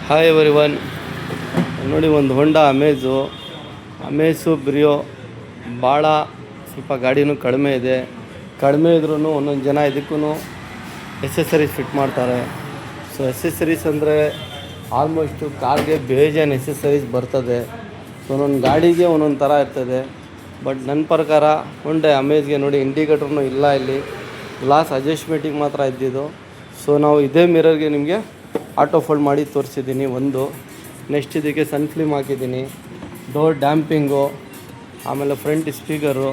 Hi everyone. ನೋಡಿ, ಒಂದು ಹೊಂಡಾ ಅಮೇಜು Brio ಭಾಳ ಸ್ವಲ್ಪ ಗಾಡಿನೂ ಕಡಿಮೆ ಇದೆ. ಕಡಿಮೆ ಇದ್ರೂ ಒಂದೊಂದು ಜನ ಇದಕ್ಕೂ ಎಸೆಸರೀಸ್ ಫಿಟ್ ಮಾಡ್ತಾರೆ. ಸೊ ಎಸೆಸರೀಸ್ ಅಂದರೆ ಆಲ್ಮೋಸ್ಟು ಕಾರ್ಗೆ ಬೇಜಾನ್ ಎಸೆಸರೀಸ್ ಬರ್ತದೆ. ಸೊ ಒಂದೊಂದು ಗಾಡಿಗೆ ಒಂದೊಂದು ಥರ ಇರ್ತದೆ. ಬಟ್ ನನ್ನ ಪ್ರಕಾರ ಹೊಂಡಾ ಅಮೇಜ್ಗೆ ನೋಡಿ, ಇಂಡಿಕೇಟ್ರೂ ಇಲ್ಲ, ಇಲ್ಲಿ ಗ್ಲಾಸ್ ಅಡ್ಜಸ್ಟ್ಮೆಂಟಿಗೆ ಮಾತ್ರ ಇದ್ದಿದ್ದು. ಸೊ ನಾವು ಇದೇ ಮಿರರ್ಗೆ ನಿಮಗೆ ಆಟೋ ಫೋಲ್ಡ್ ಮಾಡಿ ತೋರಿಸಿದ್ದೀನಿ ಒಂದು. ನೆಕ್ಸ್ಟ್ ಇದಕ್ಕೆ ಸನ್ ಫಿಲ್ಮ್ ಹಾಕಿದ್ದೀನಿ, ಡೋರ್ ಡ್ಯಾಂಪಿಂಗು, ಆಮೇಲೆ ಫ್ರಂಟ್ ಸ್ಪೀಕರು,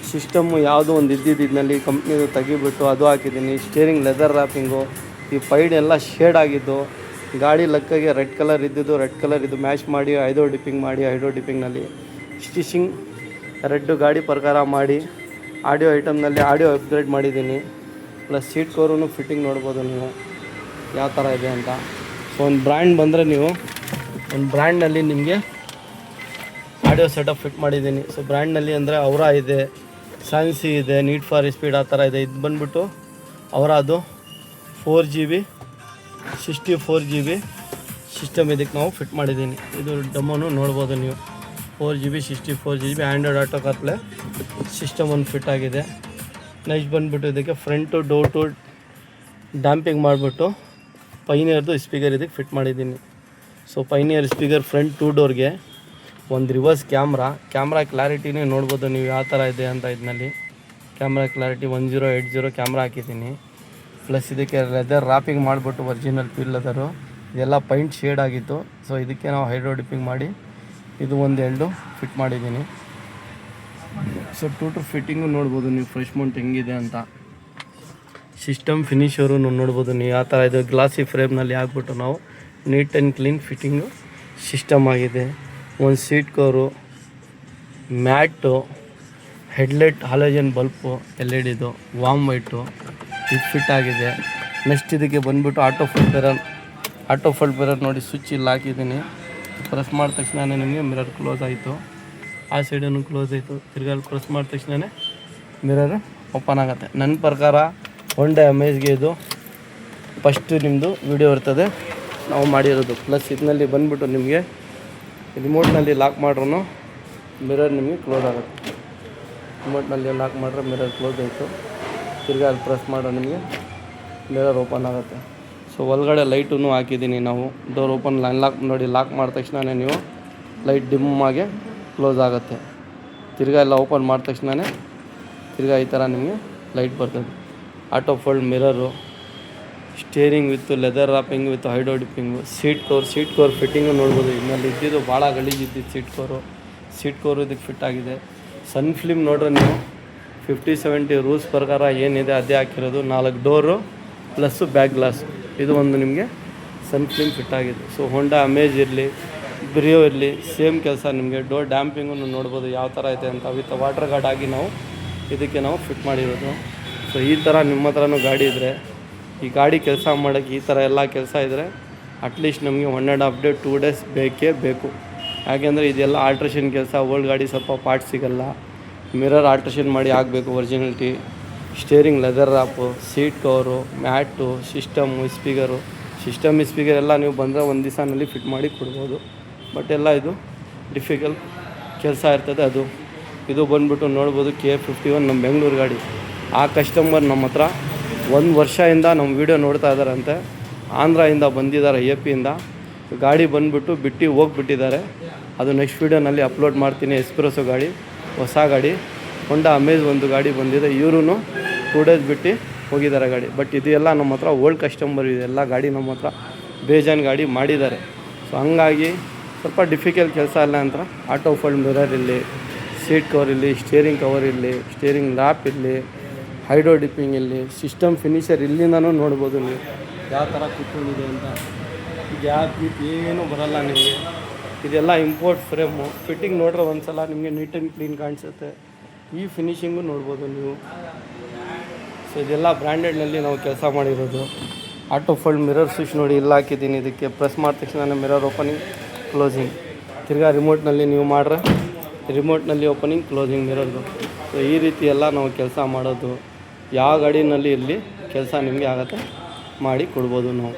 ಸಿಸ್ಟಮ್ಮು ಯಾವುದೋ ಒಂದು ಇದನ್ನಲ್ಲಿ ಕಂಪ್ನಿದು ತೆಗಿಬಿಟ್ಟು ಅದು ಹಾಕಿದ್ದೀನಿ. ಸ್ಟೇರಿಂಗ್ ಲೆದರ್ ರ್ಯಾಪಿಂಗು, ಈ ಪೈಡ್ ಎಲ್ಲ ಶೇಡ್ ಆಗಿದ್ದು, ಗಾಡಿ ಲಕ್ಕಾಗೆ ರೆಡ್ ಕಲರ್ ಇದ್ದಿದ್ದು ರೆಡ್ ಕಲರ್ ಇದು ಮ್ಯಾಚ್ ಮಾಡಿ ಹೈಡ್ರೋ ಡಿಪ್ಪಿಂಗ್ನಲ್ಲಿ ಸ್ಟಿಚಿಂಗ್ ರೆಡ್ಡು ಗಾಡಿ ಪ್ರಕಾರ ಮಾಡಿ ಆಡಿಯೋ ಐಟಮ್ನಲ್ಲಿ ಆಡಿಯೋ ಅಪ್ಗ್ರೇಡ್ ಮಾಡಿದ್ದೀನಿ. ಪ್ಲಸ್ ಸೀಟ್ ಕವರೂ ಫಿಟ್ಟಿಂಗ್ ನೋಡ್ಬೋದು ನೀವು ಯಾವ ಥರ ಇದೆ ಅಂತ. ಸೊ ಒಂದು ಬ್ರ್ಯಾಂಡ್ ಬಂದರೆ ನೀವು ಒಂದು ಬ್ರ್ಯಾಂಡ್ನಲ್ಲಿ ನಿಮಗೆ ಆಡಿಯೋ ಸೆಟಪ್ ಫಿಟ್ ಮಾಡಿದ್ದೀನಿ. ಸೊ ಬ್ರ್ಯಾಂಡ್ನಲ್ಲಿ ಅಂದರೆ ಅವರ ಇದೆ, ಸ್ಯಾನ್ಸಿ ಇದೆ, ನೀಡ್ ಫಾರ್ ಸ್ಪೀಡ್ ಆ ಥರ ಇದೆ. ಇದು ಬಂದುಬಿಟ್ಟು ಅವರ ಅದು 4GB 64GB ಸಿಸ್ಟಮ್ ಇದಕ್ಕೆ ನಾವು ಫಿಟ್ ಮಾಡಿದ್ದೀನಿ. ಇದು ಡೆಮೋನು ನೋಡ್ಬೋದು ನೀವು. 4GB 64GB Android auto CarPlay system ಒಂದು ಫಿಟ್ ಆಗಿದೆ. ನೆಕ್ಸ್ಟ್ ಬಂದುಬಿಟ್ಟು ಇದಕ್ಕೆ ಫ್ರಂಟು ಡೋರ್ ಟು ಡ್ಯಾಂಪಿಂಗ್ ಮಾಡಿಬಿಟ್ಟು ಪೈನಿಯರ್ದು ಸ್ಪೀಕರ್ ಇದಕ್ಕೆ ಫಿಟ್ ಮಾಡಿದ್ದೀನಿ. ಸೊ ಪೈನಿಯರ್ ಸ್ಪೀಕರ್ ಫ್ರಂಟ್ 2 ಡೋರ್ಗೆ ಒಂದು ರಿವರ್ಸ್ ಕ್ಯಾಮ್ರಾ ಕ್ಲಾರಿಟಿನೇ ನೋಡ್ಬೋದು ನೀವು ಯಾವ ಥರ ಇದೆ ಅಂತ. ಇದರಲ್ಲಿ ಕ್ಯಾಮ್ರಾ ಕ್ಲಾರಿಟಿ 1080 ಕ್ಯಾಮ್ರಾ ಹಾಕಿದ್ದೀನಿ. ಪ್ಲಸ್ ಇದಕ್ಕೆ ಲೆದರ್ ರ್ಯಾಪಿಂಗ್ ಮಾಡಿಬಿಟ್ಟು ಒರಿಜಿನಲ್ ಪೀಲ್ ಲೆದರು ಇದೆಲ್ಲ ಪೈಂಟ್ ಶೇಡ್ ಆಗಿತ್ತು. ಸೊ ಇದಕ್ಕೆ ನಾವು ಹೈಡ್ರೋ ಡಿಪ್ಪಿಂಗ್ ಮಾಡಿ ಇದು ಒಂದು ಎರಡು ಫಿಟ್ ಮಾಡಿದ್ದೀನಿ. ಸೊ ಟೋಟಲ್ ಫಿಟ್ಟಿಂಗು ನೋಡ್ಬೋದು ನೀವು, ಫ್ರೆಶ್ ಮೌಂಟ್ ಹೆಂಗಿದೆ ಅಂತ. ಸಿಸ್ಟಮ್ ಫಿನಿಶರು ನೋಡ್ಬೋದು ನೀವು ಯಾವ ಥರ ಇದೆ. ಗ್ಲಾಸಿ ಫ್ರೇಮ್ನಲ್ಲಿ ಹಾಕ್ಬಿಟ್ಟು ನಾವು neat and clean fitting system ಆಗಿದೆ. ಒಂದು seat cover, mat, headlight halogen bulb LED warm white ಇದು ಫಿಟ್ ಆಗಿದೆ. ನೆಕ್ಸ್ಟ್ ಇದಕ್ಕೆ ಬಂದುಬಿಟ್ಟು ಆಟೋ ಫೋಲ್ಡ್ ಮಿರರ್ ನೋಡಿ, ಸ್ವಿಚ್ ಇಲ್ಲಿ ಹಾಕಿದ್ದೀನಿ. ಪ್ರೆಸ್ ಮಾಡಿದ ತಕ್ಷಣ ನಿಮಗೆ ಮಿರರ್ ಕ್ಲೋಸ್ ಆಯಿತು, ಆ ಸೈಡನ್ನು ಕ್ಲೋಸ್ ಆಯಿತು. ತಿರ್ಗಾಲಿ ಪ್ರೆಸ್ ಮಾಡಿದ ತಕ್ಷಣ ಮಿರರ್ ಓಪನ್ ಆಗುತ್ತೆ. ನನ್ನ ಪ್ರಕಾರ ಹೊಂಡಾ ಅಮೇಜ್ಗೆ ಇದು ಫಸ್ಟು ನಿಮ್ಮದು ವಿಡಿಯೋ ಇರ್ತದೆ ನಾವು ಮಾಡಿರೋದು. ಪ್ಲಸ್ ಇದರಲ್ಲಿ ಬಂದುಬಿಟ್ಟು ನಿಮಗೆ ರಿಮೋಟ್ನಲ್ಲಿ ಲಾಕ್ ಮಾಡ್ರೂ ಮಿರರ್ ನಿಮಗೆ ಕ್ಲೋಸ್ ಆಗುತ್ತೆ. ರಿಮೋಟ್ನಲ್ಲಿ ಲಾಕ್ ಮಾಡಿದ್ರೆ ಮಿರರ್ ಕ್ಲೋಸ್ ಆಯಿತು. ತಿರ್ಗಾಲಿ ಪ್ರೆಸ್ ಮಾಡೋ ನಿಮಗೆ ಮಿರರ್ ಓಪನ್ ಆಗುತ್ತೆ. ಸೊ ಒಳಗಡೆ ಲೈಟೂ ಹಾಕಿದ್ದೀನಿ ನಾವು. ಡೋರ್ ಓಪನ್ ಲಾಕ್ ನೋಡಿ, ಲಾಕ್ ಮಾಡಿದ ತಕ್ಷಣ ನೀವು ಲೈಟ್ ಡಿಮ್ಮಾಗೆ ಕ್ಲೋಸ್ ಆಗುತ್ತೆ. ತಿರ್ಗಾ ಎಲ್ಲ ಓಪನ್ ಮಾಡಿದ ತಕ್ಷಣ ತಿರ್ಗಾ ಈ ಥರ ನಿಮಗೆ ಲೈಟ್ ಬರ್ತದೆ. Auto fold mirror, steering with leather wrapping with hydro dipping, seat cover fitting ನೋಡ್ಬೋದು. ಇದರಲ್ಲಿ ಇದ್ದಿದ್ದು ಭಾಳ ಗಲೀಜಿದ್ದು ಸೀಟ್ ಕವರು ಇದಕ್ಕೆ ಫಿಟ್ ಆಗಿದೆ. ಸನ್ ಫಿಲ್ಮ್ ನೋಡ್ರೆ ನೀವು 50-70 ರೂಲ್ಸ್ ಪ್ರಕಾರ ಏನಿದೆ ಅದೇ ಹಾಕಿರೋದು. 4 ಡೋರು ಪ್ಲಸ್ಸು ಬ್ಯಾಕ್ ಗ್ಲಾಸ್ ಇದು ಒಂದು ನಿಮಗೆ ಸನ್ ಫಿಲ್ಮ್ ಫಿಟ್ ಆಗಿದೆ. ಸೊ ಹೊಂಡಾ ಅಮೇಜ್ ಇರಲಿ, ಬ್ರಿಯೋ ಇರಲಿ, ಸೇಮ್ ಕೆಲಸ ನಿಮಗೆ. ಡೋರ್ ಡ್ಯಾಂಪಿಂಗು ನೋಡ್ಬೋದು ಯಾವ ಥರ ಇದೆ ಅಂತ. ವಿತ್ ವಾಟರ್ ಗಾರ್ಡ್ ಆಗಿ ಇದಕ್ಕೆ ನಾವು ಫಿಟ್ ಮಾಡಿರೋದು. ಸೊ ಈ ಥರ ನಿಮ್ಮ ಹತ್ರನೂ ಗಾಡಿ ಇದ್ದರೆ, ಈ ಗಾಡಿ ಕೆಲಸ ಮಾಡೋಕ್ಕೆ ಈ ಥರ ಎಲ್ಲ ಕೆಲಸ ಇದ್ದರೆ ಅಟ್ಲೀಸ್ಟ್ ನಮಗೆ 1.5 ಡೇ 2 ಡೇಸ್ ಬೇಕೇ ಬೇಕು. ಯಾಕೆಂದರೆ ಇದೆಲ್ಲ ಆಲ್ಟ್ರೇಷನ್ ಕೆಲಸ. ಓಲ್ಡ್ ಗಾಡಿ ಸ್ವಲ್ಪ ಪಾರ್ಟ್ ಸಿಗೋಲ್ಲ. ಮಿರರ್ ಆಲ್ಟ್ರೇಷನ್ ಮಾಡಿ ಆಗಬೇಕು originality, steering leather wrap, seat cover, mat, system, speaker ಎಲ್ಲ ನೀವು ಬಂದರೆ ಒಂದು ದಿವಸನಲ್ಲಿ ಫಿಟ್ ಮಾಡಿ ಕೊಡ್ಬೋದು. ಬಟ್ ಎಲ್ಲ ಇದು ಡಿಫಿಕಲ್ಟ್ ಕೆಲಸ ಇರ್ತದೆ. ಇದು ಬಂದುಬಿಟ್ಟು ನೋಡ್ಬೋದು KF51 ನಮ್ಮ ಬೆಂಗಳೂರು ಗಾಡಿ. ಆ ಕಸ್ಟಮರ್ ನಮ್ಮ ಹತ್ರ 1 ವರ್ಷದಿಂದ ನಮ್ಮ ವೀಡಿಯೋ ನೋಡ್ತಾ ಇದ್ದಾರಂತೆ. ಆಂಧ್ರದಿಂದ ಬಂದಿದ್ದಾರೆ, AP ಗಾಡಿ ಬಂದುಬಿಟ್ಟು ಹೋಗಿಬಿಟ್ಟಿದ್ದಾರೆ. ಅದು ನೆಕ್ಸ್ಟ್ ವೀಡಿಯೋನಲ್ಲಿ ಅಪ್ಲೋಡ್ ಮಾಡ್ತೀನಿ. ಎಸ್ಪ್ರೆಸೋ ಗಾಡಿ, ಹೊಸ ಗಾಡಿ. ಹೊಂಡಾ ಅಮೇಜ್ ಒಂದು ಗಾಡಿ ಬಂದಿದೆ, ಇವರು 2 ಡೇಸ್ ಬಿಟ್ಟು ಹೋಗಿದ್ದಾರೆ ಗಾಡಿ. ಬಟ್ ಇದೆಲ್ಲ ನಮ್ಮ ಹತ್ರ ಓಲ್ಡ್ ಕಸ್ಟಮರ್ ಇದೆಲ್ಲ ಗಾಡಿ ನಮ್ಮ ಹತ್ರ ಬೇಜಾನ್ ಗಾಡಿ ಮಾಡಿದ್ದಾರೆ. ಸೊ ಹಂಗಾಗಿ ಸ್ವಲ್ಪ ಡಿಫಿಕಲ್ಟ್ ಕೆಲಸ ಇಲ್ಲ ಅಂತ. ಆಟೋ ಫೋಲ್ಡ್ ಮಿರರ್ ಇರಲಿ, ಸೀಟ್ ಕವರ್ ಇರಲಿ, ಸ್ಟೇರಿಂಗ್ ಕವರ್ ಇರಲಿ, ಸ್ಟೇರಿಂಗ್ ಲ್ಯಾಪ್ ಇರಲಿ, ಹೈಡ್ರೋ ಡಿಪ್ಪಿಂಗ್ ಇರಲಿ, ಸಿಸ್ಟಮ್ ಫಿನಿಷರ್ ಇಲ್ಲಿಂದನೂ ನೋಡ್ಬೋದು ನೀವು ಯಾವ ಥರ ಕೂತ್ಕೊಂಡಿದೆ ಅಂತ. ಗ್ಯಾಪ್ ಏನೂ ಬರೋಲ್ಲ ನಿಮಗೆ. ಇದೆಲ್ಲ ಇಂಪೋರ್ಟ್ ಫ್ರೇಮು. ಫಿಟ್ಟಿಂಗ್ ನೋಡ್ರೆ ಒಂದು ಸಲ ನಿಮಗೆ ನೀಟ್ ಆ್ಯಂಡ್ ಕ್ಲೀನ್ ಕಾಣಿಸುತ್ತೆ. ಈ ಫಿನಿಷಿಂಗು ನೋಡ್ಬೋದು ನೀವು. ಸೊ ಇದೆಲ್ಲ ಬ್ರ್ಯಾಂಡೆಡ್ನಲ್ಲಿ ನಾವು ಕೆಲಸ ಮಾಡಿರೋದು. ಆಟೋ ಫೋಲ್ಡ್ ಮಿರರ್ ಸ್ವಿಚ್ ನೋಡಿ ಇಲ್ಲಿ ಹಾಕಿದ್ದೀನಿ. ಇದಕ್ಕೆ ಪ್ರೆಸ್ ಮಾಡಿದ ತಕ್ಷಣ ಮಿರರ್ ಓಪನಿಂಗ್ ಕ್ಲೋಸಿಂಗ್. ತಿರ್ಗಾ ರಿಮೋಟ್ನಲ್ಲಿ ನೀವು ಮಾಡ್ರೆ ರಿಮೋಟ್ನಲ್ಲಿ ಓಪನಿಂಗ್ ಕ್ಲೋಸಿಂಗ್ ಮಿರರ್ದು. ಸೊ ಈ ರೀತಿ ಎಲ್ಲ ನಾವು ಕೆಲಸ ಮಾಡೋದು. ಯಾವ ಗಾಡಿನಲ್ಲಿ ಇರಲಿ ಕೆಲಸ ನಿಮಗೆ ಆಗುತ್ತೆ ಮಾಡಿ ಕೊಡ್ಬೋದು ನಾವು.